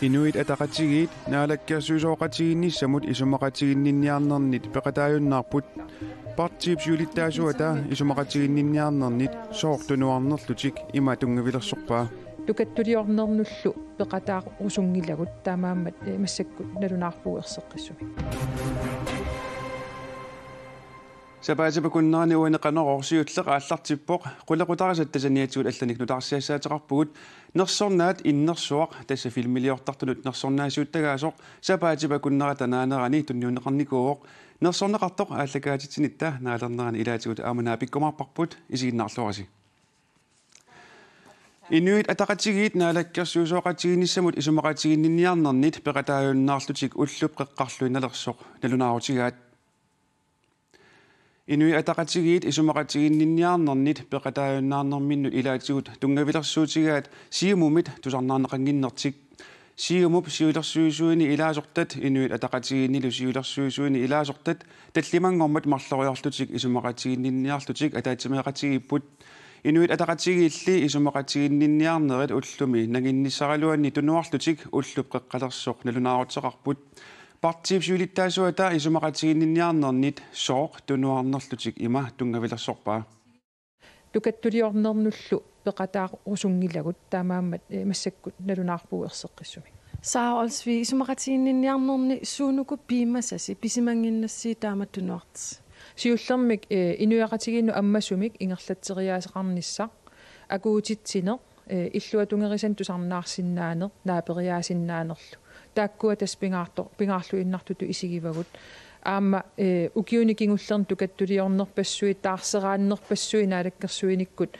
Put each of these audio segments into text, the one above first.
Inuit ataqatigiit naalakkersuusooqatiginnissamut isumaqatiginninniarnernit peqataajunnaarput partipsuulittaasuata isumaqatiginninniarnernit soortunuarnerlutik ima tungavilersorpaa tukattuliornernullu peqataaq usungilagut taamaammat massakkut nalunaarpuuerseqqissumi Sapaasipakunnaani uineqanerorsiulleq aallartippoq qulaqutarisat tasaniatuut allanik nutarsiassaateqarpugut nersornaat innersuaq tassa filmiliortartunut nersornaasuuttagaasoq sapaasipakunnara tanaanerani tunniunneqarnikuuoq nersorneqartoq aallakaatitsinittaa naalernerani ilaatigut aamunaa pikkumarparput isiginnarlorasi Inuit ataqatigiit naalakkersuusooqatiginissamut isumaqatiginninniarnernit peqataajunnaarlutik ullup qeqqarluinalersoq nalunaarutigaat Inuit ataqatigiit isumaqatiginninniarnernit peqataajunnaarnerminnut ilaatigut tungavilersuutigaat siumumit tusarnaarneqanginnertik siumup siulersuisuini ilaasortat inuit ataqatiginnilu siulersuisuini ilaasortat tallimangormat marloriorlutik isumaqatiginninniarlutik ataatimeeqatigiipput Inuit ataqatigiilli isumaqatiginninniarnerit ullumi naginnissaraluanni tunuarlutik ullup qeqqalersoq nalunaaruteqarput partipsuulittaasuata isumaqatiginninniarnernit sooq tunuarnerlutik ima tungavilersorpaa tukattuliornernullu peqataaq usungilagut taamaammat massakkut nalunaarpuuerseqqissumi saaolsvi isumaqatiginninniarnerni suunuku piimassasi pisimanginnassii taamattunuartis siullermik inuaqatiginnu ammasumik ingerlatteriaaseqarnissaq akuutitsine illuatungerisan tusarnaarsinnaaner naaperiaasinaanerlu taakkua tas pingaarlu innartutu isigivagut aamma ukiunikingullerni tukattuliornerpassui taarseraannerpassui naalakkersuinikkut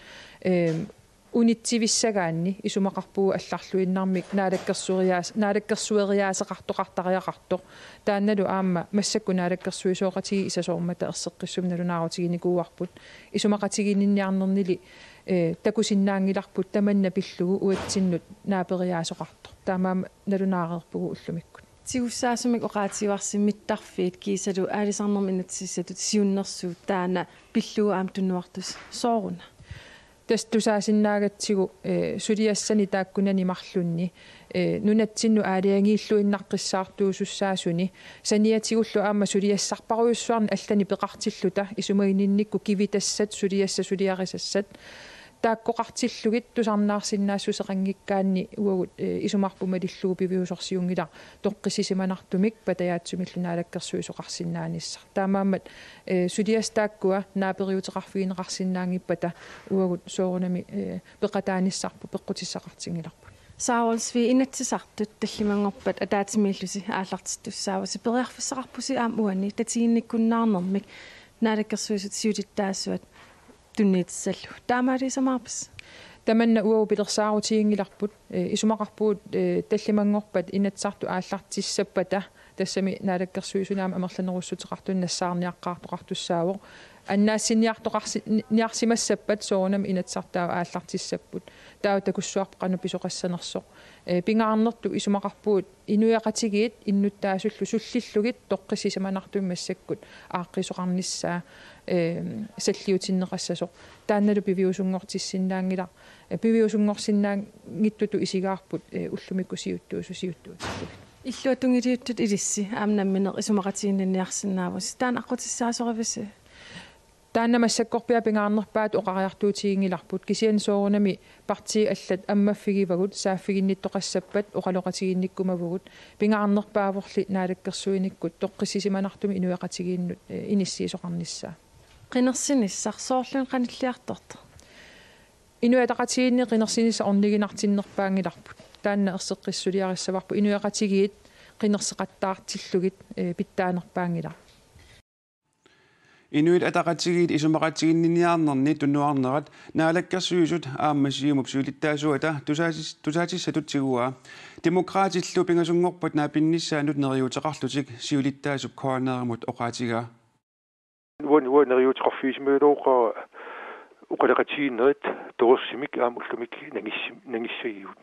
unitsivissagaanni isumaqarpuu алларлуиннармик наалаккерсуериаасеқартоқартариақарто таанналу аама массакку наалаккерсуисооқатиги исасоормата ерсеққиссум налунаарутигиникууарпут исумақатигинниарнернили такусиннаангиларпут таманна пиллугу уатсиннут наапериаасоқарто таамаама налунаарерпугу уллумиккут тиуссаасумик оqaативарси миттарфиит кисалу аалисарнерми инатсиссатут сиуннерсуу таана пиллугу аам туннуартус сооруна тастусаасиннаагатсигу сулиассани тааккунани марлунни нунатсинну аалиангииллуиннаққиссаартуусуссаасуни саниатигуллу аама сулиассарпаруйуссуарни аллани пеқартиллута исумагининникку кивитассат сулиасса сулиарисассат тааккоқартиллугит тусарнаарсиннаассусеқангиккаанни уагут исумарпумалиллугу пивиусорсиунгила тоққисисиманартумик патаяатсумиллунаалаккерсуисоқарсиннаанissaq таамаамат сулиастааккуа наапериутеқарфигинеқарсиннаангиппата уагут соорунами пеқатааниссарпу пеққутиссақартингиларпу сааволсви инатсисартут таллимангорпат атаатимииллуси ааллартиттуссааваси периарфиссақарпуси аам уани татигинниккуннаарнэрмик наалаккерсуисут сиулиттаассуат tunniitsallu taamaalisamaarpas tamanna uau pilersaarutigingillarput isumaqarpuut tallimangorpat inatsartu aallartissappata tassami naalakkersuisunaama amerlanerussuteqartun nassaarniaqqaartoqartussaavoq аннаассинниартоқарниарсимассаппат соорунам инатсартаа ааллартиссаппут таа такуссуарпеқану писоқассанерсоқ пингаарнерту исумақарпуут инуяқатигиит иннуттаасуллу суллиллугит тоққисисаманартум массаккут ааққисоқарниссаа саллиутиннеқассасоқ таанналу пивиусунгортиссиннаангила пивиусунгорсиннаангиттуту исигаарпут уллумиккусиуттуусусиуттуут иллуатунгилиуттут илисси аамнамминеқ исумақатигинниарсинаавус таан аққутиссаасоривиси тааннамассаккорпиа пингаарнерпаат оқариартуутигингиларпут кисиан соорунами парти аллат аммаффигивагут сааффигинниттоқассаппат оқалоқатигинниккумавгут пингаарнерпааворли наалаккерсуиниккут тоққисисиманартуми инуяқатигииннут иниссиисоқарниссаа qinерсиниссар соорлун qanilliartorta инуятақатигинни qinерсинисса орнигинартиннерпаангиларпут таанна ерсеққиссулиариссаварпу инуяқатигиит qinерсеқаттаартиллугит питтаанерпаангилар Inuit ataqatigiit isumaqatiginniarnerni tunnuarnerat naalakkersuisut aammasiumuk suulittaasuata tusaatissatut tigua demokraatillu pingasungorpat naapinnissaanut neriuteqarlutik siulittaasuk koanerimut oqaatigaa neriuteqarfiismeuloqa uqalaqatiginnerit torussimik aamullumik nangissagiut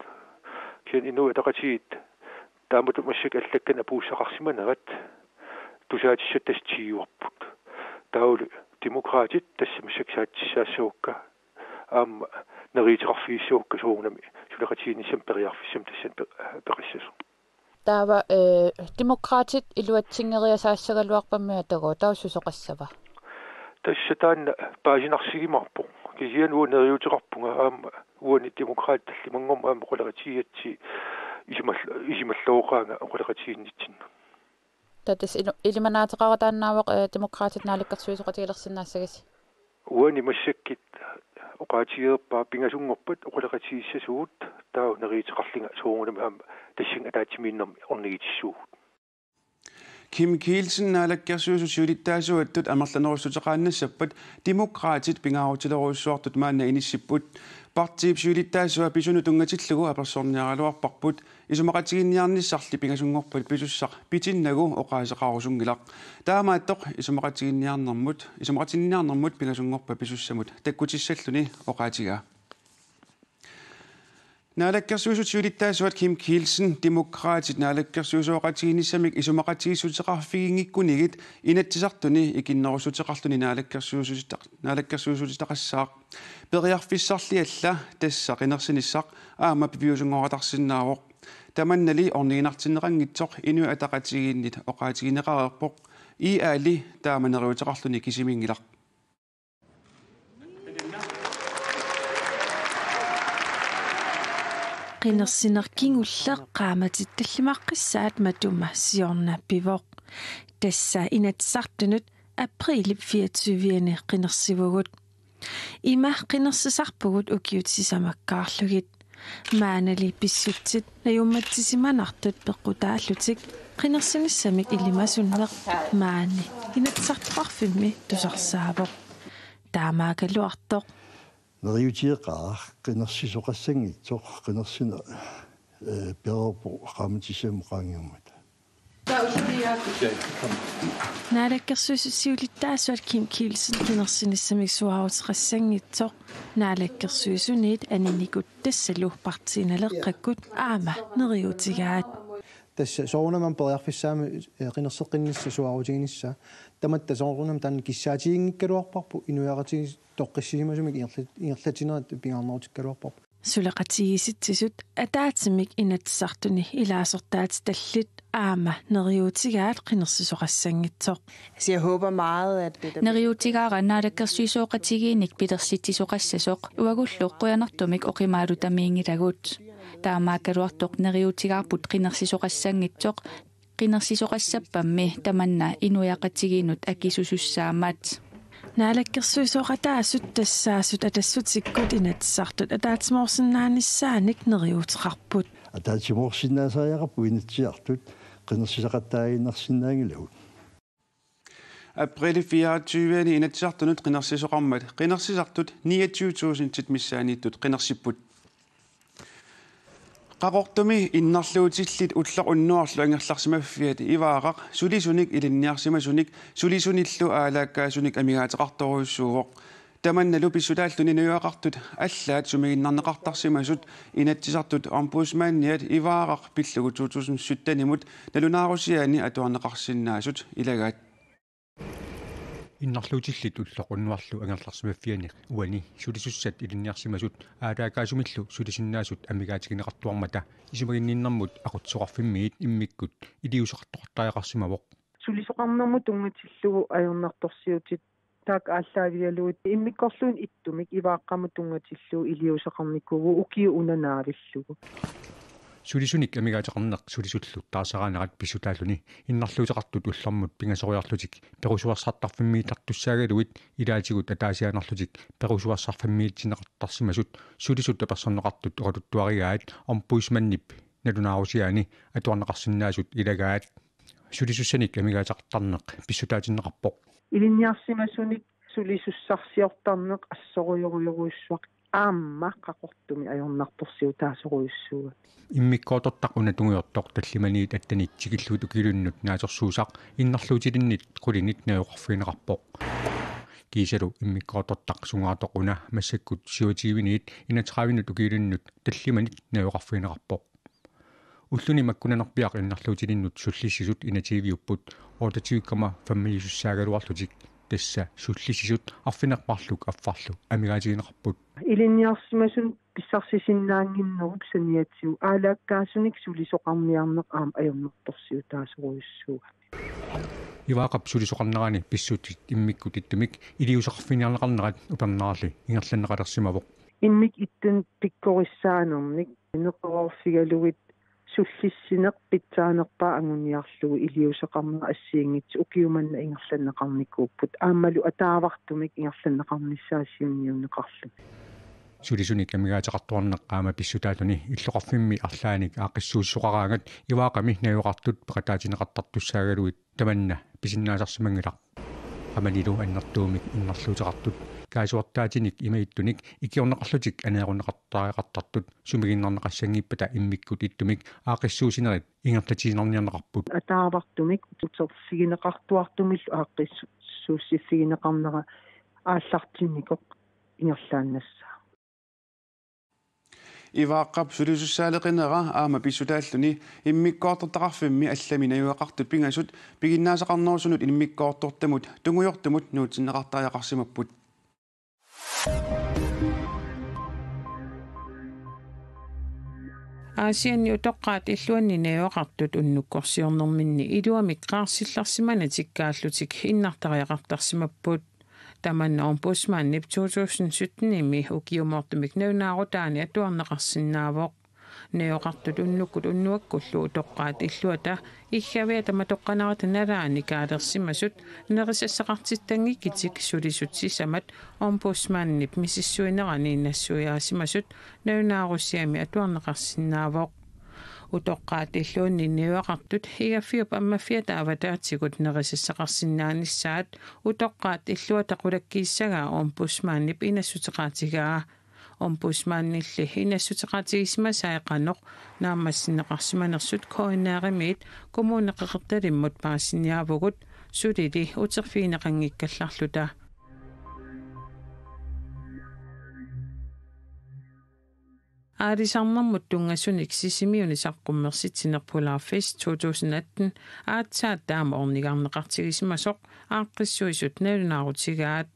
kian inuit ataqatigiit taamutut massak allakkan apuussaqarsimanerat tusaatissat tastiuarput таул демократит тассамассаксаатсаасуукка аама неритеқарфииссуукка суунами сулеқатиинissam периарфиссам тассан пеқиссасу taava demokraatit iluatsingeriasaassagaluarpammiа tago taususoqassava тассатаан паасинарсигимарпо кисиан уунериутеқарпунга аама уани демокраат таллимангорма аама qulaqatigiatsi исималлоокаанга qulaqatiginnitsin татас илиманаатеқаратааннаавақ демократит нааликкарсуисоқатигилерсинаассагаси уани массаккит оqaatigeerpaa пингасунгорпат qulaqatigiссасуут таа нериитеқарлинга суунгунами аама тассинга таатимииннэрми орнигитиссуу Kim Kielsen naalakkersuususiulittaasuattut amerlanerussutеqaannassappat demokraatit pingaarutileruussuartut maanna inissipput partiipsiulittaasua pisunu tungatillugu apersorniaraluarparput isumaqatiginniarnissarli pingasungorpat pisussaq pitinnagu oqaaseqarusunngilaq taamaattoq isumaqatiginniarnermut pingasungorpa pisussamut takkutissalluni oqaatigaa naalakkersuususiulittaasuat Kim Kielsen demokraatit naalakkersuusuoqatiginissamik isumaqatigissuteqarfiginngikkunigit inatsisartuni ikinnerusuteqarluni naalakkersuusutaqassaaq periarfissarli alla tassa qinersinissaq aama pipiusungoratarsиннаароq tamannali orniginartinneqanngitsoq inu ataqatiginnit oqaatigineqareerpoq aali taamaneruuteqarluni kisimingilaq qinnersinerkingulleqqaamatit tallimaqqissaat matuma siornaappivoq tassa inatsartunut april 24 qinnersivugut ima qinnersisarpugut ukiutsisamakkaarlugit maanali pissutsit najummatsisimanartut peqqutaallutik qinnersinissamik illimasunneq maani inatsartuarfimmi tusarsaavoq taamaakalluartoq neriutiiqaar qinnersisoqassangitsoq qinnersina perpo qaamatissaamuqaangiummut naalakkersuususiulittaasuat Kim Kielsen qinnersinissamik suaruteqassangitsoq naalakkersuusuniit aninikut tassalu partiinaleqqakkut aama neriutigaat tässä soorunamam periarfissaami qinnerseqqinnissa suarutiginissa tamatta soorunam tan kissaatigiнгиккалуарпарпу инуяратигис тоққиссимасумик иерлатинерат пингаарнерутиккалуарпарпу сулеқатигиситсисут атаатсимик инатсартуни илаасертаат таллит аама нeriutigaat qinnersisоqassangitsoq Så jeg håber meget at neriutigaara naalakkersuisooqatigiinik pitersittisuqassasoq uagulluqquyarnertumik oqimaalutamiingilagut taamaakkaluartoq neriutigaarput qinnersisoqassangitsoq qinnersisoqassapammi tamanna inuyaqatigiinut akisusussaamaat naalakkersuisooqataasut tassaasut atassutikkut inatsartut ataatsmoorsinnaanisaanik neriuteqarput атаатиморсиннаасааяқарпу иниtsiartut qinnersisaqattaaginnersinnaangilagut april 24 inatsartunut qinnersisoqarmat qinnersisartut 29,000 missaaniittut qinnersipput qaqortumi innarluutillit ullerunnuarlu angerlarsimaffiat ivaaqaq sulisunik ilinniarsimasunik sulisunillu aalaakkaasunik amigaateqartoruussuuvoq tamannalu pissutaalluni nuaqartut allaat sumiginnarneqartarsimasut inatsisartut ombudsmanniat ivaaqaq pillugu 2017-nimut nalunaarusiaani atuarneqarsinnaasut ilagaat innarluutillit ulloqunnuarlu angerlarsimaffiani uani sulisussat ilinniarsimasut aalaakkaasumillu sulisinnaasut amigaatigineqartuarmata isumaginninnermut aqutsoqarfimmiit immikkut iliuseqartoqartaajaqqarsimavoq sulisoqarnermu tungatillugu ajornertorsiutit taak ааllaавиалуут иммиккорлуун иттумик ивааққаму тунгаtillu илиусеқарникугу укиу унанааvillugu sulisunik amigaatеқарнеқ sulisуллу таасараанерат писсутааллуни иннарлуутеқартут уллэрмут пингасориарлутик перусуарсартарфиммиитартуссаагалуит илаатигут атаасианерлутик перусуарсарфиммиитсинеқартарсимасут sulisut аперсорнеқартут оқалуттуаригаат омпуисманнип налунаарусиаани атуарнеқарсинаасут илагаат sulisuссаник амигаатеқартарнеқ писсутаатиннеқарпоқ илинниарсимасуник сулисуссарсиортарнеқ ассоруйоруйоруиссуақ аамма қақортуми ajornartorsiu taasоруйуссуга иммиккоотортақ унатунгиортоқ таллиманиит аттанит тигиллуут укилуннут наасерсуусақ иннарлуутилиннит қулинит наёқарфинеқарпоқ кисалу иммиккоотортақ сунгаатоқ уна массаккут сиутивиниит инатравинут укилуннут таллиманит наёқарфинеқарпоқ уллуни маккунанерпиақ иннарлуутилиннут суллиссисут инативиуппут оотатигиккама фамилисуссаагалуарлутик тасса суллиссисут арфинеқмарлук аффарлу амигаатигинеқарпут Iliniarsimasun pissarsisinnaanginnerup saniatsiu aalaakkaasunik sulisoqarniarneq aam ajornertorsiu taasuruissuuga. Иваақап сулисоқарнерани писсуутит иммиккут иттумик илиусақарфиниарнеқарнерат упернаарли ингерланнеқалерсимавоқ Immik ittun pikkorissaanernik neqororfigaluit sullissинеқ питсаанерпаа ангуниарлугу илиусеқарнера ассиингит укиуманна ингерланнеқарникууппут аамалу атаавартумик ингерланнеқарниссаасиунниуннеқарлу сулисуник камигаатеқартуарнеққаама писсутаалуни иллоқарфимми арлааник аақиссууссоқараангат иваақами наюоқартут пеқатаатинеқартартуссаагалуит таманна писиннаасарсимангилақ амалилу аннертуумик иннарлуутеқартут каасуартаатиник имаиттуник икиорнеқарлутик анеерунеқартаариқартартут сумигиннарнеқассангиппата иммиккут иттумик аақиссуусинерит ингерлатисинерниарнеқарпут атаавартумик утерсигинеқартуартумиллу аақиссууссиффигинеқарнера ааллартинникоқ ингерлааннасса ивааққап сулисуссаалеқинера аама писсутааллуни иммиккоортортақарфимми аллами наюақарту пингасут пигиннаасақарнерусунут иммиккоортортамут тунгуйортумут нуутсиннеқартааяқарсимаппут Aasianni utoqqaat illuanni nayuaqartut unnukkorsiornerminni iluamik qaarsillарсимана тиккааллутик иннартариақартарсимаппут таманна ombudsmannip 2017-ими укиумоортумик нунаарутаани атуарнеқарсинаавоқ наюақартут уннуккут уннуаккуллу утоqqaат иллуата иггавиа таматоққанарата налаани каалерсимасут нерисассақартиттангиккитик сулисутсисамат ombudsmannip мисиссуинерани нассуяасимасут нунааруссиами атуарнеқарсинаавоқ утоqqaат иллуунни наюақартут игаффиуп аммаффиата аватаатигут нерисассақарсинааниссаат утоqqaат иллуата қулаккииссагаа ombudsmannip инассутеқаатигаа ombudsmannilli inassutеqaatigismasaaeqanoq naammassinneqarsimanersut koinaarimit kommuneqeqertalimmut paassiniaavugut sulili uterfiineqanngikkallarluta Aadisarnermut tungassunik sisimiuni saqqummersitsinerpulaarfest 2018 aatsaat taama ornigarneqartigisimasoq aaqqissuisut nalunaarutsigaat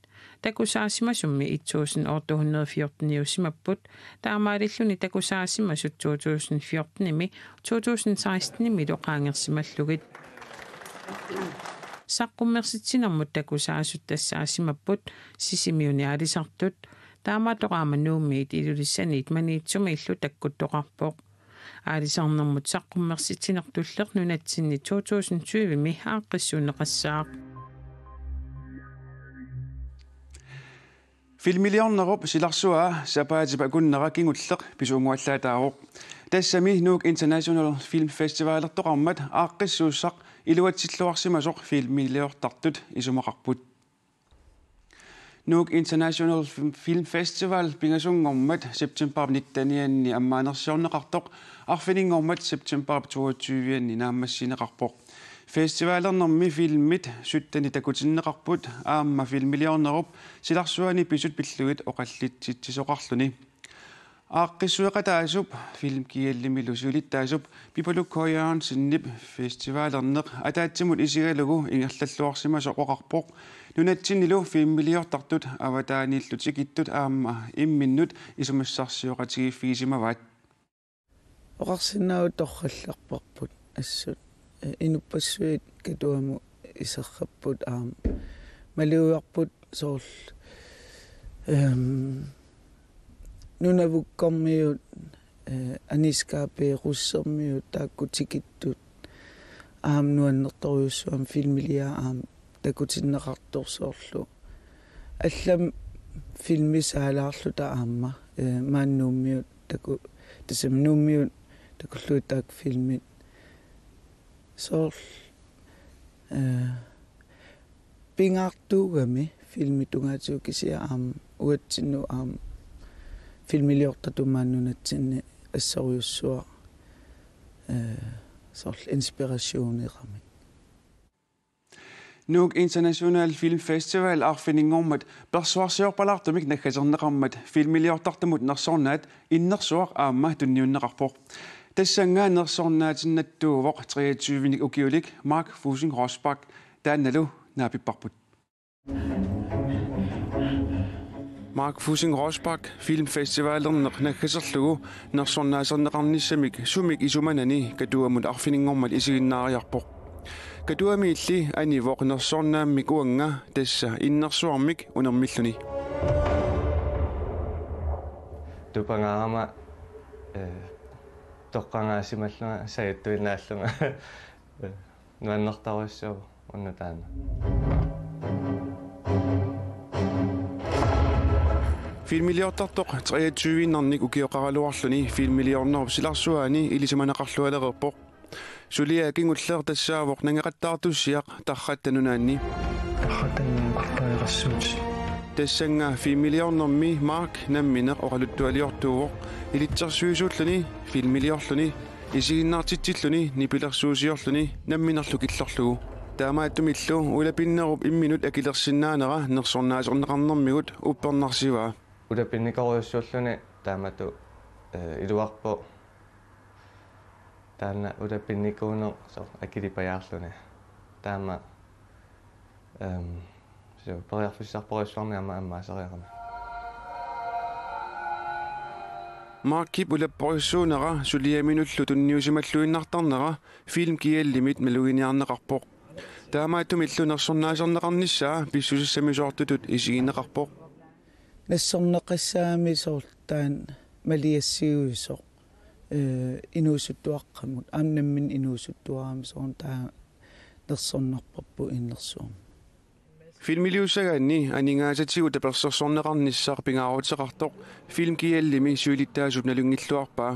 takusaasimasummi 1814 taamaalilluni takusaasimasut 2014-imi 2016-imi loqaangersimallugit saqqummersitsinermut takusaasut tassaassimapput sisimiuni aalisartut taamaatoqaamannuummiit ilulissaniit maniitsumi illu takkuttoqarpoq aalisarnermut saqqummersitsinertulleq nunatsinni 2020-imi aaqqissuunneqassaaq Filmilliornerup silarsua sapaatipa kunnera kingulleq pisuunguallaataaruq tassami nuuk International Film Festivalertoqarmat aaqqissuussaq iluatsilluarsimasoq filmilliortartut isumaqarput nuuk International Film Festival pingasungormat september 19-nianni ammaanersiorneqartoq arfiningormat september 22-nianni naammassineqarpoq Festivalernermi filmit suttani takutinneqarput aamma filmilliornerup silarsuani pisut pillugit oqallitsittisoqarluni aaqqissueqataasup filmkiallimilu sulittaasup pipalukkoyaan sinnip festivalerneq ataatsimut isigalugu ingerlalluarsimasoqoqarpoq nunatsinnilu filmilliortartut avataaniillutik ittut aamma imminnut isumassarsiuqatigiiffigisimavaat oqarsinnaau torrallarparput assut inupassuit katuamu iserrapput maliuarput soorl nunavukkormiut aniskaape russermiut taakkutikittut nuannertoriussuam filmilia takutinneqartorsoorlu allam filmisaalaarluta aamma maannuummiut tasamnuummiut takulluutaak filmit soorl pingaartuugami filmitungaatiukisia uatsinnu filmiliortatumaannunatsinni assoriussua soorl inspirationerami nuuk International Film Festival arfiningormat persuarsiorpalartumik nakkaserneqarmat filmiliortartumut nersornaat innersuaq aamma tunniunneqarpoq tassangaa nersornaatinnattuuvoq 23-nik ukiulik Mark Fusing Rosbach taannalu naapipparput Mark Fussing Rosbach filmfestivalen naqnakkaserlugu nersornaaserneqarnissamik sumik isumanani katuamut arfiningormat isiginnaariarpoq katuami illi anivoq nersornaammik uanga tassa innersuarmik unermilluni tupangama toqqangaasimalluga sayattuinnaallunga nuannertarussuu unnataana Filmiliortartoq 23-narnik ukioqaraluarluni filmiliornerp silarsuaani ilisamanaqarlualererpoq suliaakingulleer tassaavoq nangeqattaartussiaq tarrattanunaanni tassanga filmiliornermi Mark nammineq oqaluttualiortuuvoq ilitsersuisuulluni filmiliorluni isiginnaartitsilluni nipilersuusiorluni namminerlu killorlugu taamaattumillu ulapinnerup imminut akilersinnaanera nersornaaserneqarnermigut uppernarsiva Udapinnikoriussuulluni taamatu iluarpo taana udapinnikuuner so akilipajaarluni taama so pariarfissarporissuarni ammaaseriaqami Markip ulapporissuunera suliaminullu tunniusimalluinnartarnera film kiallimit maluginiarneqarpoq taamaattumillu nersornaaserneqarnissaa pissusissamisoortutut isiginneqarpoq нассорнеқассаами соортаан малиассиуисо инуусуттуаққамут аамнаммин инуусуттуаами соонтаа нерсорнарпарпу иннерсуум Filmiliussaganni aningaasatigu tapersorsorneqarnissaar pingaaruteqartoq film kiallimi suilittaasup nalungilluarpaa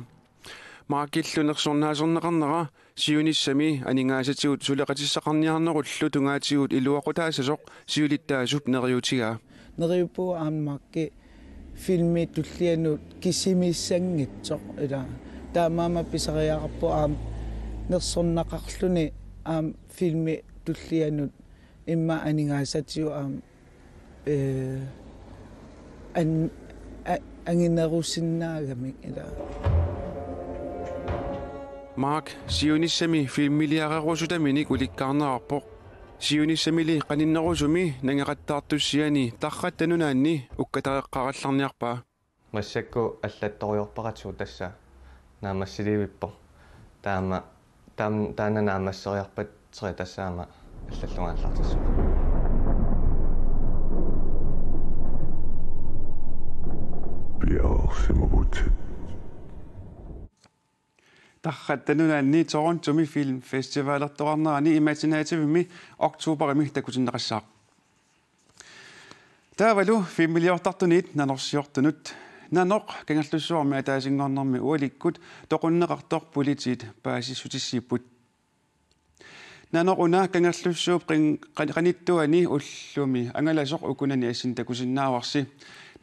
maakillunersornaaserneqarnera siunissami aningaasatigut suleqatissaqarniarnerullu tungaatigut iluaqutaasasoq siulittaasup neriutigaa neriupuu aammaakki filmi tullianut kisimiissangitsoq ila taamaama pisariaqarpu aam nersornaqarluni aam filmi tullianut imma aningaasatigu aam anginerusinnaagamik ila Mark siunissami filmiliaqarusutaminik ulikkaarnerarpoq siunissamili qaninnerusumi nangeqattaartussiani tarrattanunaanni ukkatareqqarallarniarpaa массакку аллатториорпаратсуу тасса наамассиливиппо таана наамассериарпат тери тассаама аллаллунгааллартассуу биарсимагут тарраttanunaanni Torontumi Film Festivalertoqarnerani imaginativimi oktoberimi takusinneqassaaq taavalu filmiliortartunit nanorsiortunut nanoq kangallussuarmi ataasingornermi ualikkut toqunneqartor politit paasissutissiipput nanoq una kangallussuup qanittuani ullumi angalasoq ukunani assin takusinnaawarsi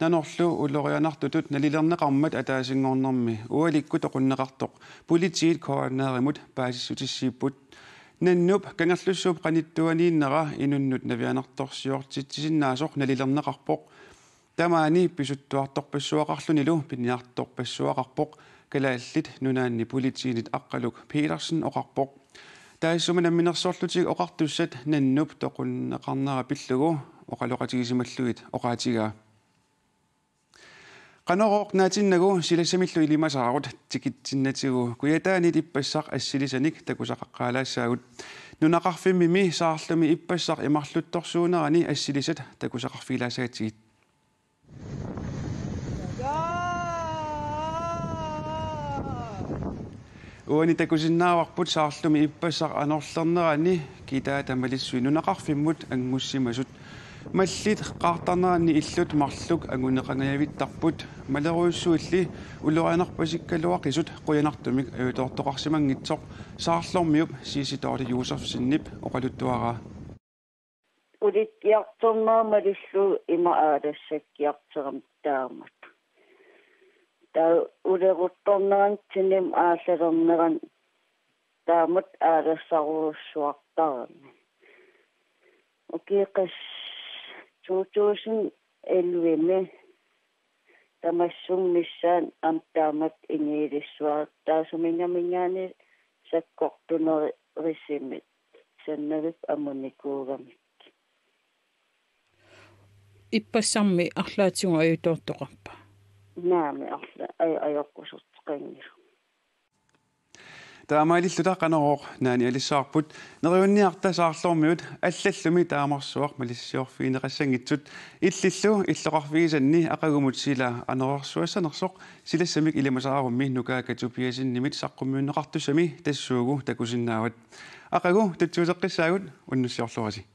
nanorlu ullorianartutut nalilerneqarmat ataasingornermi ualikku toqunneqartoq politit koorneerimut paasissutissiipput nannup kangallussuup qanittuaniinnera inunnut navianartorsiortitsinnaasoq nalilerneqarpoq tamaani pisuttuartorpassuaqarlunilu pinniartorpassuaqarpoq kalaallit nunaanni politiinit aqqaluk Petersen oqarpoq taassumanamminersorlutig oqartussat nannup toqunneqarnera pillugu oqaloqatigisimallugit oqaatigaa Qanoroq naatinnagu silassamillu ilimasaagut tikittinnatigu kuyataanit ippassaq assilisanik takusaqaqqaalaassaagut nunaqarfimmimi saarlumi ippassaq imarluttorsuunerani assilisat takusaqarfiilaasaatsigit uani takusinnaawarput saarlumi ippassaq anorlernerani kitaatamalissui nunaqarfimmut angussimasut маллит qaartarnerani illut marluk anguneqangayavittarput maleruussuulli ulluarianarpasikkaloaqisut quyanartumik ayutoortoqarsimangitsoq saarlormiup siisitoorli Josef sinnip oqaluttuaraa ulittiartornaamalillu ima aalassakkiarteram taamat taa uleruttorneran tinim aallalerneran taamat aalassaruussuartarami okiqas 2011 tamassummissan amtaamat ingiilissuar taasumingamingaani sakkortunerisimit sannavip amunikuugamik иппассарми арлаатингу аюторторпа наами арла аёркусуртеқингил таамаалиллута канароқ наани алиссаарпут нериунниартасаарлуурмиут аллаллуми таамарсуақ малиссиорфиинеқассангитсут иллиллу иллоқарфигисанни ақагумут сила анерорсуассанерсоқ силассамик илимасаарумми нукаакатупиасиннимит саққуммиуннеқартусами тассуугу такусиннаават ақагу татсуусеққиссаагут уннуссиорлуаси